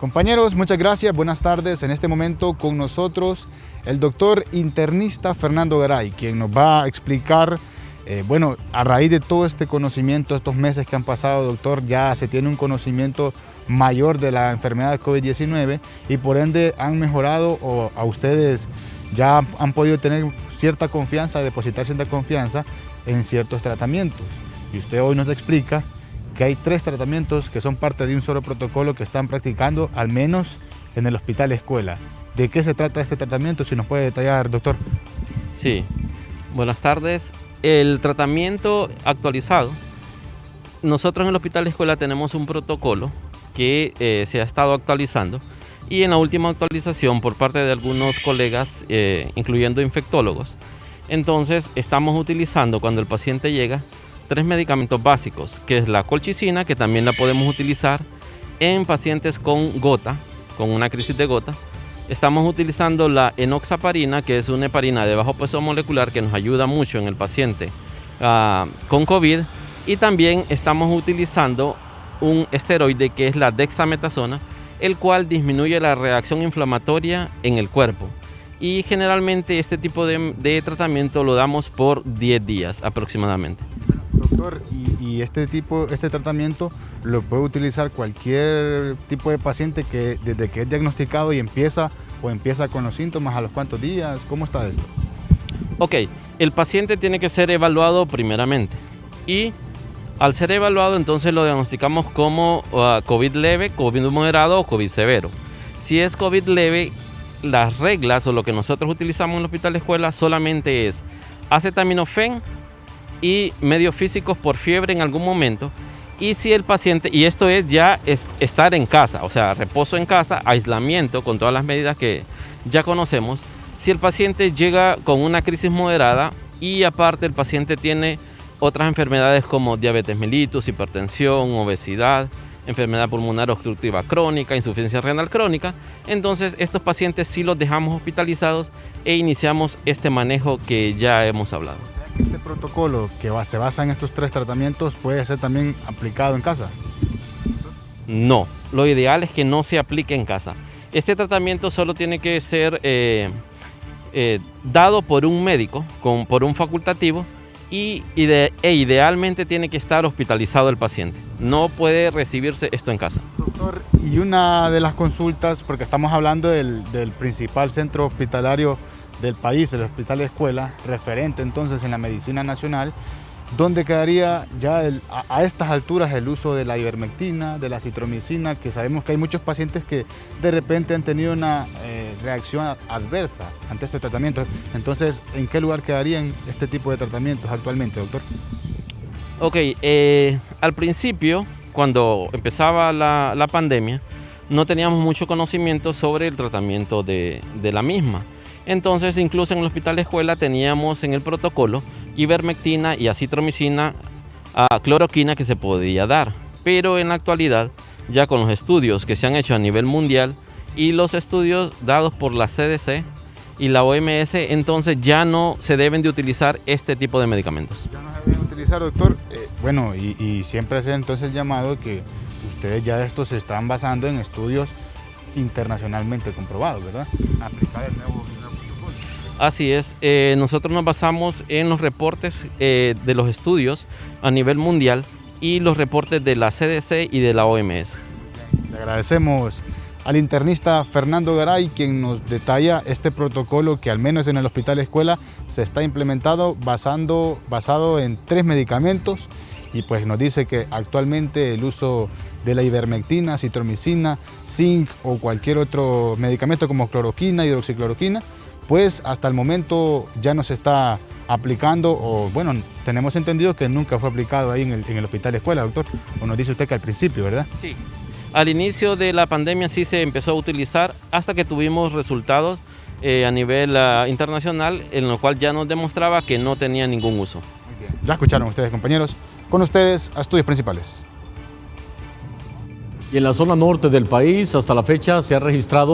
Compañeros, muchas gracias, buenas tardes. En este momento con nosotros el doctor internista Fernando Garay, quien nos va a explicar, a raíz de todo este conocimiento, estos meses que han pasado, doctor, ya se tiene un conocimiento mayor de la enfermedad de COVID-19 y por ende han mejorado o a ustedes ya han podido tener cierta confianza, depositar cierta confianza en ciertos tratamientos. Y usted hoy nos explica que hay 3 tratamientos que son parte de un solo protocolo que están practicando, al menos en el Hospital Escuela. ¿De qué se trata este tratamiento? Si nos puede detallar, doctor. Sí, buenas tardes. El tratamiento actualizado, nosotros en el Hospital Escuela tenemos un protocolo que se ha estado actualizando y en la última actualización por parte de algunos colegas, incluyendo infectólogos, entonces estamos utilizando cuando el paciente llega 3 medicamentos básicos, que es la colchicina, que también la podemos utilizar en pacientes con gota, con una crisis de gota. Estamos utilizando la enoxaparina, que es una heparina de bajo peso molecular que nos ayuda mucho en el paciente con COVID. Y también estamos utilizando un esteroide que es la dexametasona, el cual disminuye la reacción inflamatoria en el cuerpo. Y generalmente este tipo de tratamiento lo damos por 10 días aproximadamente. Doctor, y este tratamiento lo puede utilizar cualquier tipo de paciente que desde que es diagnosticado y empieza con los síntomas, ¿a los cuántos días? ¿Cómo está esto? Ok, el paciente tiene que ser evaluado primeramente y al ser evaluado entonces lo diagnosticamos como COVID leve, COVID moderado o COVID severo. Si es COVID leve, las reglas o lo que nosotros utilizamos en el Hospital Escuela solamente es acetaminofén y medios físicos por fiebre en algún momento. Y si el paciente, y esto es ya estar en casa, o sea, reposo en casa, aislamiento con todas las medidas que ya conocemos. Si el paciente llega con una crisis moderada y aparte el paciente tiene otras enfermedades como diabetes mellitus, hipertensión, obesidad, enfermedad pulmonar obstructiva crónica, insuficiencia renal crónica, entonces estos pacientes sí los dejamos hospitalizados e iniciamos este manejo que ya hemos hablado. ¿Este protocolo que se basa en estos 3 tratamientos puede ser también aplicado en casa? No, lo ideal es que no se aplique en casa. Este tratamiento solo tiene que ser dado por un médico, por un facultativo, e idealmente tiene que estar hospitalizado el paciente. No puede recibirse esto en casa. Doctor, y una de las consultas, porque estamos hablando del principal centro hospitalario del país, el Hospital Escuela, referente entonces en la medicina nacional, ¿dónde quedaría ya a estas alturas el uso de la ivermectina, de la citromicina, que sabemos que hay muchos pacientes que de repente han tenido una reacción adversa ante estos tratamientos? Entonces, ¿en qué lugar quedarían este tipo de tratamientos actualmente, doctor? Ok, al principio, cuando empezaba la pandemia, no teníamos mucho conocimiento sobre el tratamiento de la misma. Entonces, incluso en el Hospital Escuela teníamos en el protocolo ivermectina y acitromicina, cloroquina que se podía dar. Pero en la actualidad, ya con los estudios que se han hecho a nivel mundial y los estudios dados por la CDC y la OMS, entonces ya no se deben de utilizar este tipo de medicamentos. Ya no se deben utilizar, doctor. Y siempre hace entonces el llamado que ustedes ya estos se están basando en estudios internacionalmente comprobados, ¿verdad? Aplicar el nuevo protocolo. Así es, nosotros nos basamos en los reportes de los estudios a nivel mundial y los reportes de la CDC y de la OMS. Le agradecemos al internista Fernando Garay, quien nos detalla este protocolo que al menos en el Hospital Escuela se está implementado basado en 3 medicamentos y pues nos dice que actualmente el uso de la ivermectina, citromicina, zinc o cualquier otro medicamento como cloroquina, hidroxicloroquina, pues hasta el momento ya no se está aplicando, o bueno, tenemos entendido que nunca fue aplicado ahí en el Hospital Escuela, doctor, o nos dice usted que al principio, ¿verdad? Sí, al inicio de la pandemia sí se empezó a utilizar hasta que tuvimos resultados a nivel internacional, en lo cual ya nos demostraba que no tenía ningún uso. Muy bien. Ya escucharon ustedes, compañeros, con ustedes a Estudios Principales. Y en la zona norte del país, hasta la fecha, se ha registrado